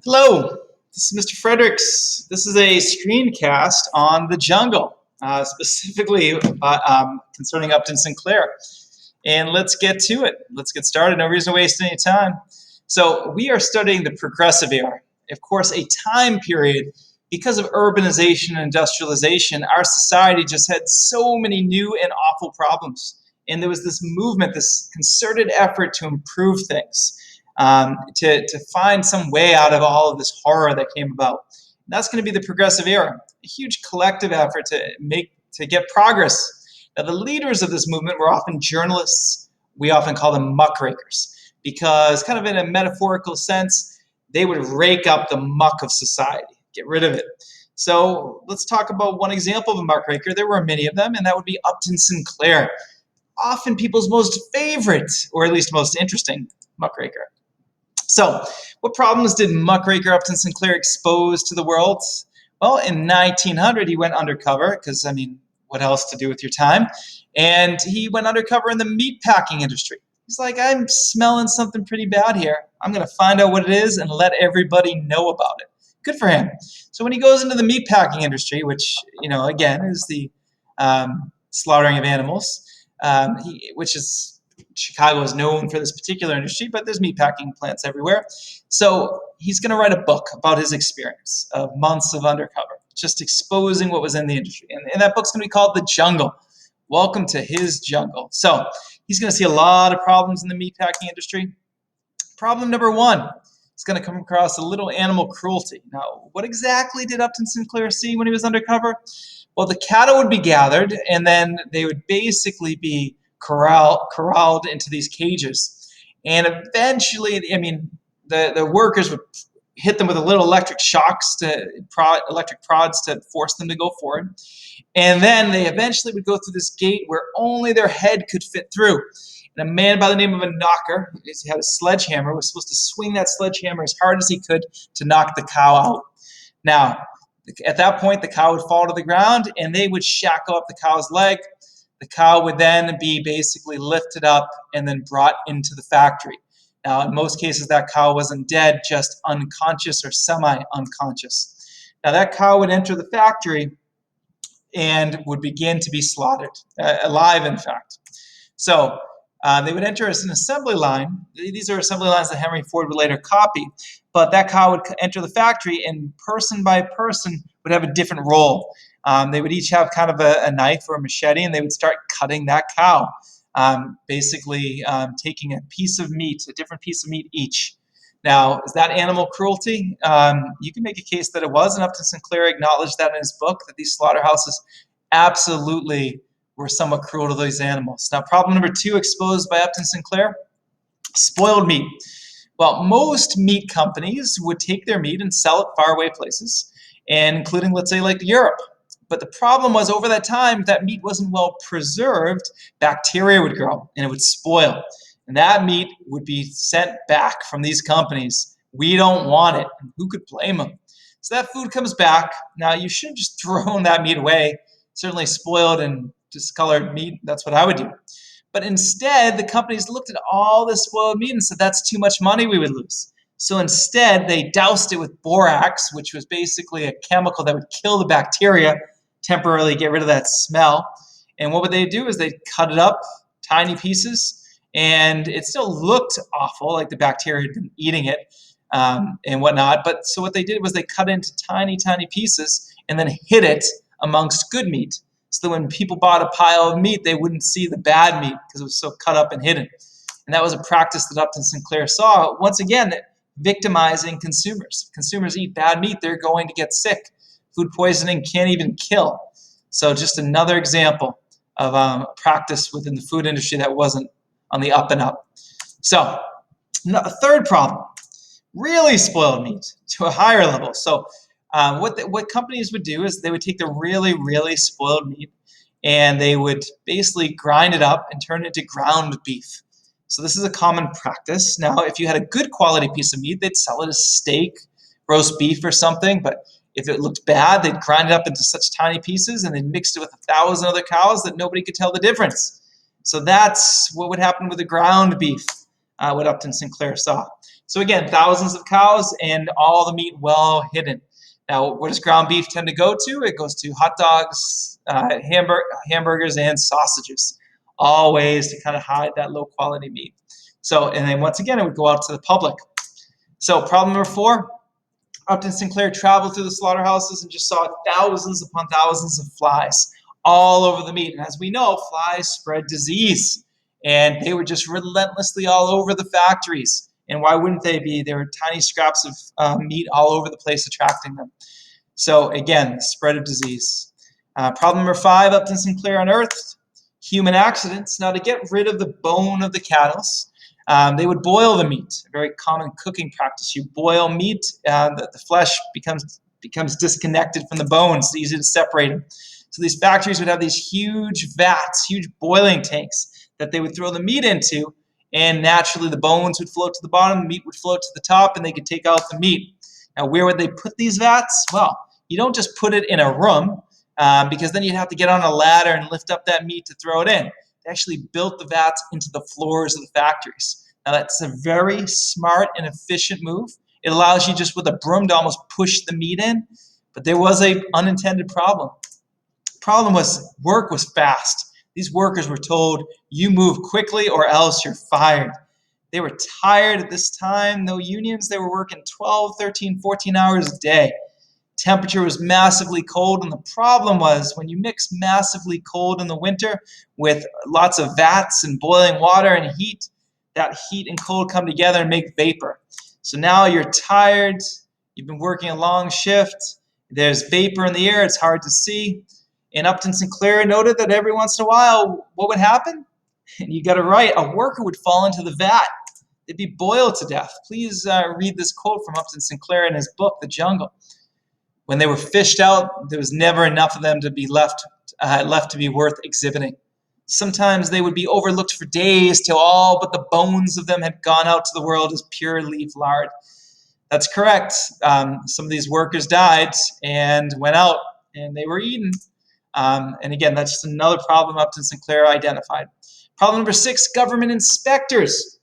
Hello, this is Mr. Fredericks. This is a screencast on the jungle, specifically concerning Upton Sinclair. And let's get to it. Let's get started. No reason to waste any time. So we are studying the progressive era. Of course, a time period because of urbanization and industrialization, our society just had so many new and awful problems. And there was this movement, this concerted effort to improve things, to find some way out of all of this horror that came about. And that's going to be the progressive era, a huge collective effort to get progress. Now, the leaders of this movement were often journalists. We often call them muckrakers because, kind of in a metaphorical sense, they would rake up the muck of society, get rid of it. So let's talk about one example of a muckraker. There were many of them, and that would be Upton Sinclair, often people's most favorite, or at least most interesting, muckraker. So, what problems did muckraker Upton Sinclair expose to the world? Well, in 1900, he went undercover because, what else to do with your time? And he went undercover in the meatpacking industry. He's like, I'm smelling something pretty bad here. I'm going to find out what it is and let everybody know about it. Good for him. So when he goes into the meatpacking industry, which, again, is the slaughtering of animals, which is Chicago is known for this particular industry, but there's meatpacking plants everywhere. So he's going to write a book about his experience of months of undercover, just exposing what was in the industry. And that book's going to be called The Jungle. Welcome to his jungle. So he's going to see a lot of problems in the meatpacking industry. Problem number one, he's going to come across a little animal cruelty. Now, what exactly did Upton Sinclair see when he was undercover? Well, the cattle would be gathered, and then they would basically be corralled into these cages. And eventually, the workers would hit them with a little electric prods to force them to go forward. And then they eventually would go through this gate where only their head could fit through. And a man by the name of a knocker, he had a sledgehammer, was supposed to swing that sledgehammer as hard as he could to knock the cow out. Now, at that point, the cow would fall to the ground, and they would shackle up the cow's leg. The cow would then be basically lifted up and then brought into the factory. Now, in most cases, that cow wasn't dead, just unconscious or semi-unconscious. Now, that cow would enter the factory and would begin to be slaughtered, alive, in fact. So they would enter as an assembly line. These are assembly lines that Henry Ford would later copy. But that cow would enter the factory, and person by person would have a different role. They would each have kind of a knife or a machete, and they would start cutting that cow, basically taking a piece of meat, a different piece of meat each. Now, is that animal cruelty? You can make a case that it was, and Upton Sinclair acknowledged that in his book, that these slaughterhouses absolutely were somewhat cruel to these animals. Now, problem number two exposed by Upton Sinclair, spoiled meat. Well, most meat companies would take their meat and sell it faraway places, and including, let's say, like Europe. But the problem was, over that time, if that meat wasn't well preserved, bacteria would grow and it would spoil. And that meat would be sent back from these companies. We don't want it. Who could blame them? So that food comes back. Now, you shouldn't just throw that meat away. Certainly spoiled and discolored meat, that's what I would do. But instead, the companies looked at all this spoiled meat and said, that's too much money we would lose. So instead, they doused it with borax, which was basically a chemical that would kill the bacteria, temporarily get rid of that smell. And what would they do is they'd cut it up, tiny pieces, and it still looked awful, like the bacteria had been eating it and whatnot. But so what they did was they cut it into tiny, tiny pieces and then hid it amongst good meat. So that when people bought a pile of meat, they wouldn't see the bad meat because it was so cut up and hidden. And that was a practice that Upton Sinclair saw, once again, victimizing consumers. If consumers eat bad meat, they're going to get sick. Food poisoning can't even kill. So just another example of a practice within the food industry that wasn't on the up and up. So a third problem, really spoiled meat to a higher level. So what companies would do is they would take the really, really spoiled meat and they would basically grind it up and turn it into ground beef. So this is a common practice. Now, if you had a good quality piece of meat, they'd sell it as steak, roast beef or something. But if it looked bad, they'd grind it up into such tiny pieces and they'd mix it with 1,000 other cows that nobody could tell the difference. So that's what would happen with the ground beef, what Upton Sinclair saw. So again, thousands of cows and all the meat well hidden. Now, where does ground beef tend to go to? It goes to hot dogs, hamburgers, and sausages. All ways to kind of hide that low quality meat. So, and then once again, it would go out to the public. So problem number 4, Upton Sinclair traveled through the slaughterhouses and just saw thousands upon thousands of flies all over the meat. And as we know, flies spread disease. And they were just relentlessly all over the factories. And why wouldn't they be? There were tiny scraps of meat all over the place attracting them. So again, spread of disease. Problem number 5, Upton Sinclair unearthed human accidents. Now, to get rid of the bone of the cattle, they would boil the meat, a very common cooking practice. You boil meat, the flesh becomes disconnected from the bones. It's easy to separate them. So these factories would have these huge vats, huge boiling tanks that they would throw the meat into, and naturally the bones would float to the bottom, the meat would float to the top, and they could take out the meat. Now, where would they put these vats? Well, you don't just put it in a room, because then you'd have to get on a ladder and lift up that meat to throw it in. They actually built the vats into the floors of the factories. Now, that's a very smart and efficient move. It allows you just with a broom to almost push the meat in, but there was an unintended problem. Problem was work was fast. These workers were told, you move quickly or else you're fired. They were tired at this time. No unions. They were working 12, 13, 14 hours a day. Temperature was massively cold, and the problem was when you mix massively cold in the winter with lots of vats and boiling water and heat, that heat and cold come together and make vapor. So now you're tired, you've been working a long shift, there's vapor in the air, it's hard to see. And Upton Sinclair noted that every once in a while, what would happen? And you got it right, a worker would fall into the vat. They'd be boiled to death. Please read this quote from Upton Sinclair in his book, The Jungle. When they were fished out, there was never enough of them to be left to be worth exhibiting. Sometimes they would be overlooked for days till all but the bones of them had gone out to the world as pure leaf lard. That's correct. Some of these workers died and went out, and they were eaten. And again, that's just another problem Upton Sinclair identified. Problem number 6, government inspectors.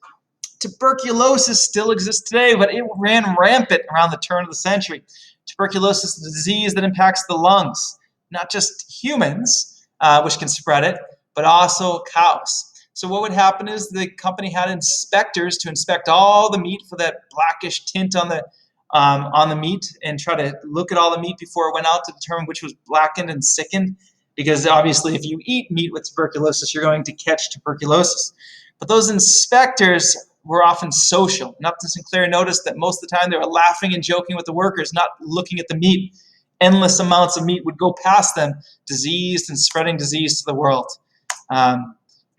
Tuberculosis still exists today, but it ran rampant around the turn of the century. Tuberculosis is a disease that impacts the lungs, not just humans, which can spread it, but also cows. So what would happen is the company had inspectors to inspect all the meat for that blackish tint on the meat and try to look at all the meat before it went out to determine which was blackened and sickened. Because obviously if you eat meat with tuberculosis, you're going to catch tuberculosis. But those inspectors were often social. And Upton Sinclair noticed that most of the time they were laughing and joking with the workers, not looking at the meat. Endless amounts of meat would go past them, diseased and spreading disease to the world.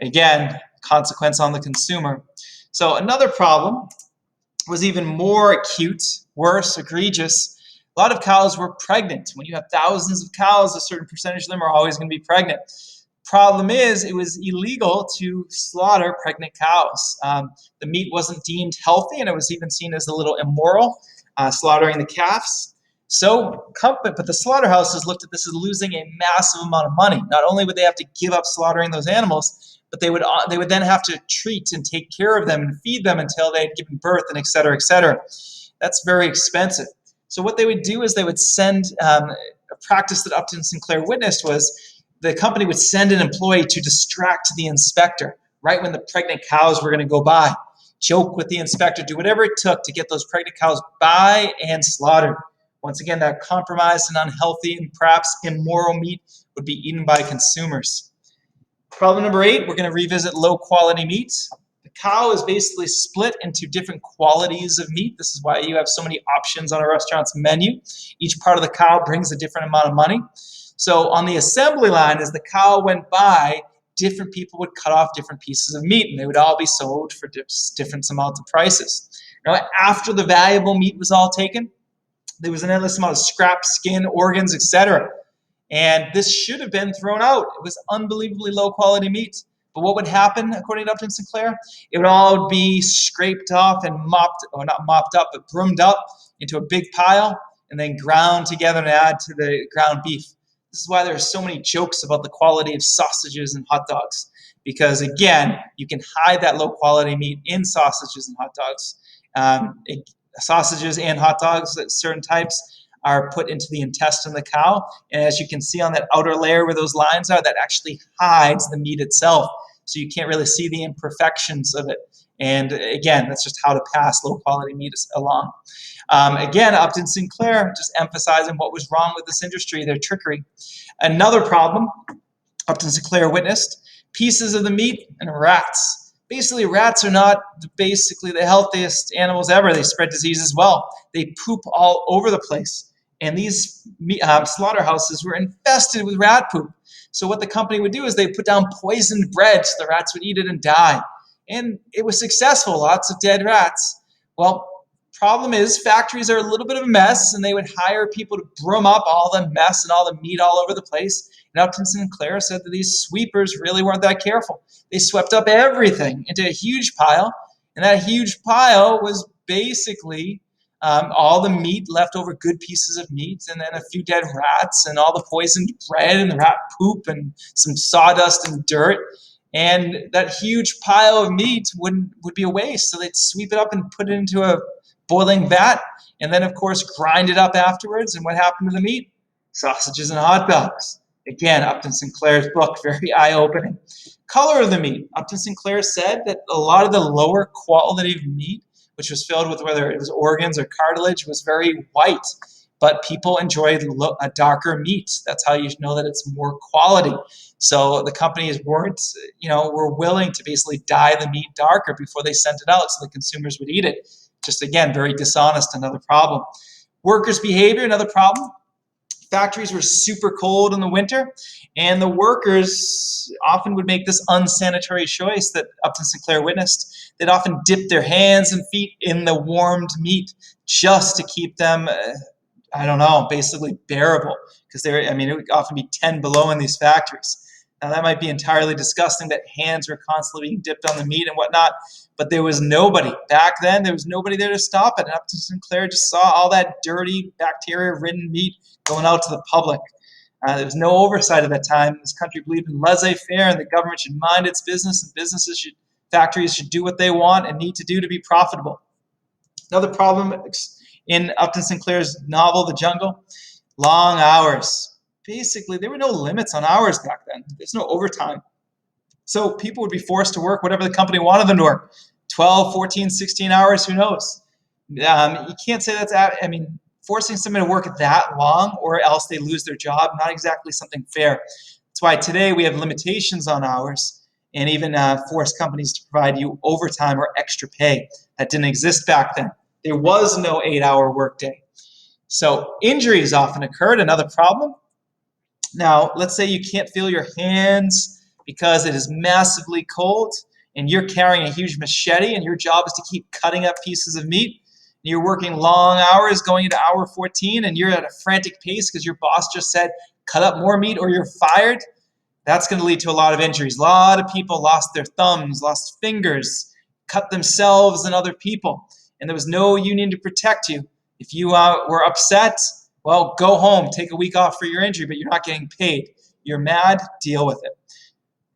Again, consequence on the consumer. So another problem was even more acute, worse, egregious. A lot of cows were pregnant. When you have thousands of cows, a certain percentage of them are always going to be pregnant. Problem is, it was illegal to slaughter pregnant cows. The meat wasn't deemed healthy, and it was even seen as a little immoral, slaughtering the calves. But the slaughterhouses looked at this as losing a massive amount of money. Not only would they have to give up slaughtering those animals, but they would then have to treat and take care of them and feed them until they had given birth, and et cetera, et cetera. That's very expensive. So what they would do is they would send a practice that Upton Sinclair witnessed was the company would send an employee to distract the inspector right when the pregnant cows were going to go by. Joke with the inspector, do whatever it took to get those pregnant cows by and slaughtered. Once again, that compromised and unhealthy and perhaps immoral meat would be eaten by consumers. Problem number 8, we're going to revisit low quality meat. The cow is basically split into different qualities of meat. This is why you have so many options on a restaurant's menu. Each part of the cow brings a different amount of money. So on the assembly line, as the cow went by, different people would cut off different pieces of meat, and they would all be sold for different amounts of prices. Now, after the valuable meat was all taken, there was an endless amount of scrap, skin, organs, etc. And this should have been thrown out. It was unbelievably low quality meat. But what would happen, according to Upton Sinclair? It would all be scraped off and mopped, or not mopped up, but broomed up into a big pile and then ground together to add to the ground beef. This is why there are so many jokes about the quality of sausages and hot dogs. Because again, you can hide that low quality meat in sausages and hot dogs. Sausages and hot dogs, certain types, are put into the intestine of the cow. And as you can see on that outer layer where those lines are, that actually hides the meat itself. So you can't really see the imperfections of it. And again, that's just how to pass low quality meat along. Again, Upton Sinclair just emphasizing what was wrong with this industry, their trickery. Another problem Upton Sinclair witnessed: pieces of the meat and rats. Basically, rats are not basically the healthiest animals ever. They spread disease as well. They poop all over the place. And these slaughterhouses were infested with rat poop. So what the company would do is they put down poisoned bread so the rats would eat it and die. And it was successful, lots of dead rats. Well, problem is factories are a little bit of a mess, and they would hire people to broom up all the mess and all the meat all over the place. And Upton Sinclair said that these sweepers really weren't that careful. They swept up everything into a huge pile, and that huge pile was basically all the meat, leftover good pieces of meat, and then a few dead rats, and all the poisoned bread, and the rat poop, and some sawdust and dirt. And that huge pile of meat would be a waste. So they'd sweep it up and put it into a boiling vat, and then, of course, grind it up afterwards. And what happened to the meat? Sausages and hot dogs. Again, Upton Sinclair's book, very eye-opening. Color of the meat. Upton Sinclair said that a lot of the lower quality of meat, which was filled with whether it was organs or cartilage, was very white. But people enjoyed a darker meat. That's how you know that it's more quality. So the companies were willing to basically dye the meat darker before they sent it out so the consumers would eat it. Just, again, very dishonest, another problem. Workers' behavior, another problem. Factories were super cold in the winter, and the workers often would make this unsanitary choice that Upton Sinclair witnessed. They'd often dip their hands and feet in the warmed meat just to keep them, basically bearable, because it would often be 10 below in these factories. Now, that might be entirely disgusting that hands were constantly being dipped on the meat and whatnot, but there was nobody. Back then, there was nobody there to stop it. And Upton Sinclair just saw all that dirty, bacteria-ridden meat going out to the public. There was no oversight at that time. This country believed in laissez-faire, and the government should mind its business, and factories should do what they want and need to do to be profitable. Another problem in Upton Sinclair's novel, The Jungle: long hours. Basically, there were no limits on hours back then. There's no overtime. So people would be forced to work whatever the company wanted them to work. 12, 14, 16 hours, who knows? You can't say forcing somebody to work that long or else they lose their job, not exactly something fair. That's why today we have limitations on hours and even force companies to provide you overtime or extra pay. That didn't exist back then. There was no 8-hour workday. So injuries often occurred, another problem. Now, let's say you can't feel your hands because it is massively cold and you're carrying a huge machete and your job is to keep cutting up pieces of meat. And you're working long hours going into hour 14 and you're at a frantic pace because your boss just said, cut up more meat or you're fired. That's going to lead to a lot of injuries. A lot of people lost their thumbs, lost fingers, cut themselves and other people. And there was no union to protect you. If you were upset, well, go home, take a week off for your injury, but you're not getting paid. You're mad, deal with it.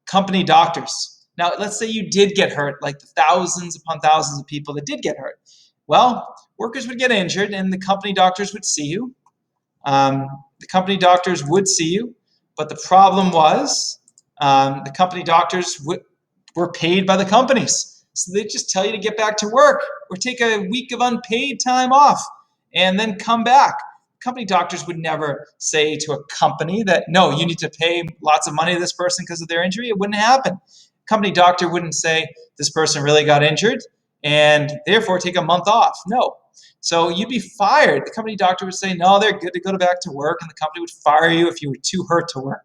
Company doctors. Now, let's say you did get hurt, like the thousands upon thousands of people that did get hurt. Well, workers would get injured, and the company doctors would see you. But the problem was the company doctors were paid by the companies. So they'd just tell you to get back to work or take a week of unpaid time off and then come back. Company doctors would never say to a company that, no, you need to pay lots of money to this person because of their injury. It wouldn't happen. Company doctor wouldn't say this person really got injured and therefore take a month off. No. So you'd be fired. The company doctor would say, no, they're good to go back to work, and the company would fire you if you were too hurt to work.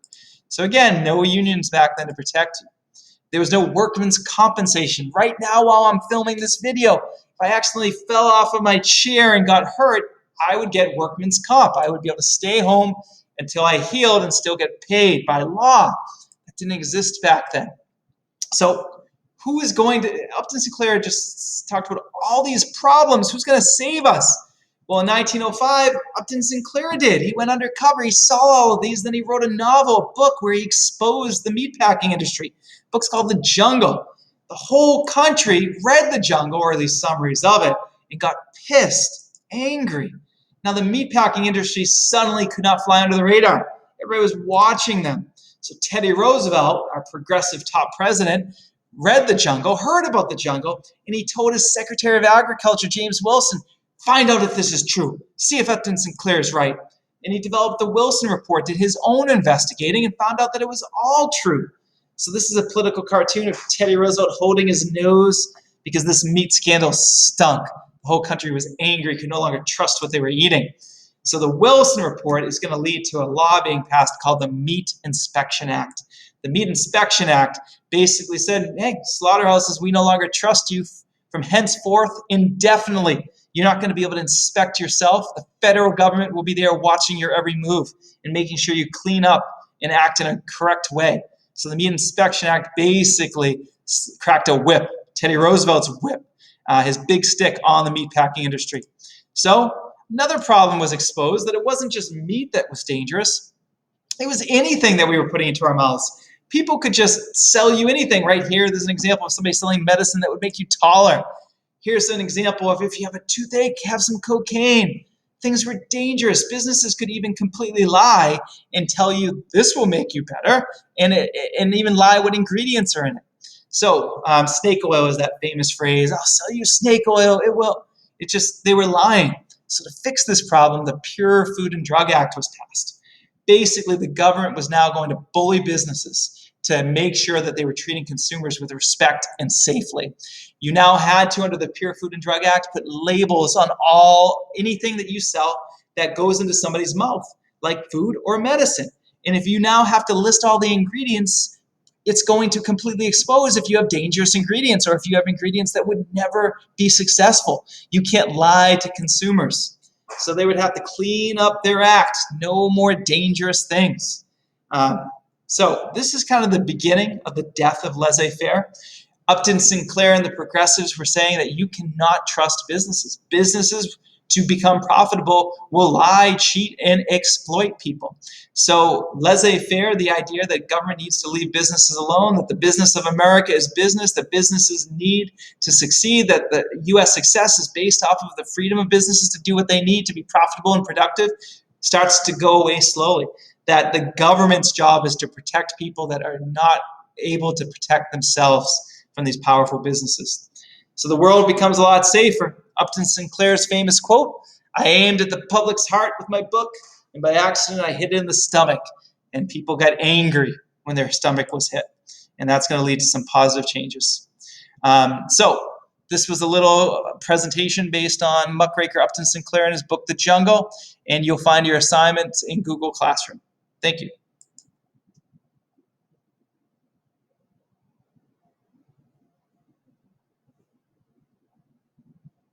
So again, no unions back then to protect you. There was no workman's compensation. Right now, while I'm filming this video, if I accidentally fell off of my chair and got hurt, I would get workman's comp. I would be able to stay home until I healed and still get paid by law. That didn't exist back then. So who is going to, Upton Sinclair just talked about all these problems. Who's going to save us? Well, in 1905, Upton Sinclair did. He went undercover. He saw all of these. Then he wrote a novel, a book where he exposed the meatpacking industry. The book's called The Jungle. The whole country read The Jungle, or at least summaries of it, and got pissed, angry. Now, the meatpacking industry suddenly could not fly under the radar. Everybody was watching them. So Teddy Roosevelt, our progressive top president, read The Jungle, heard about The Jungle, and he told his Secretary of Agriculture, James Wilson, find out if this is true. See if Upton Sinclair is right. And he developed the Wilson Report, did his own investigating, and found out that it was all true. So this is a political cartoon of Teddy Roosevelt holding his nose because this meat scandal stunk. The whole country was angry, could no longer trust what they were eating. So the Wilson Report is going to lead to a law being passed called the Meat Inspection Act. The Meat Inspection Act basically said, hey, slaughterhouses, we no longer trust you from henceforth indefinitely. You're not going to be able to inspect yourself. The federal government will be there watching your every move and making sure you clean up and act in a correct way. So the Meat Inspection Act basically cracked a whip, Teddy Roosevelt's whip, his big stick on the meatpacking industry. So another problem was exposed, that it wasn't just meat that was dangerous. It was anything that we were putting into our mouths. People could just sell you anything. Right here, there's an example of somebody selling medicine that would make you taller. Here's an example of if you have a toothache, have some cocaine. Things were dangerous. Businesses could even completely lie and tell you this will make you better, and even lie what ingredients are in it. So snake oil is that famous phrase, I'll sell you snake oil, it will. They were lying. So to fix this problem, the Pure Food and Drug Act was passed. Basically, the government was now going to bully businesses to make sure that they were treating consumers with respect and safely. You now had to, under the Pure Food and Drug Act, put labels on anything that you sell that goes into somebody's mouth, like food or medicine. And if you now have to list all the ingredients, it's going to completely expose if you have dangerous ingredients or if you have ingredients that would never be successful. You can't lie to consumers. So they would have to clean up their act. No more dangerous things. So this is kind of the beginning of the death of laissez-faire. Upton Sinclair and the progressives were saying that you cannot trust businesses. Businesses, to become profitable, will lie, cheat, and exploit people. So laissez-faire, the idea that government needs to leave businesses alone, that the business of America is business, that businesses need to succeed, that the U.S. success is based off of the freedom of businesses to do what they need to be profitable and productive, starts to go away slowly. That the government's job is to protect people that are not able to protect themselves from these powerful businesses. So the world becomes a lot safer. Upton Sinclair's famous quote, I aimed at the public's heart with my book, and by accident I hit it in the stomach. And people got angry when their stomach was hit. And that's going to lead to some positive changes. So this was a little presentation based on muckraker Upton Sinclair and his book, The Jungle. And you'll find your assignments in Google Classroom. Thank you.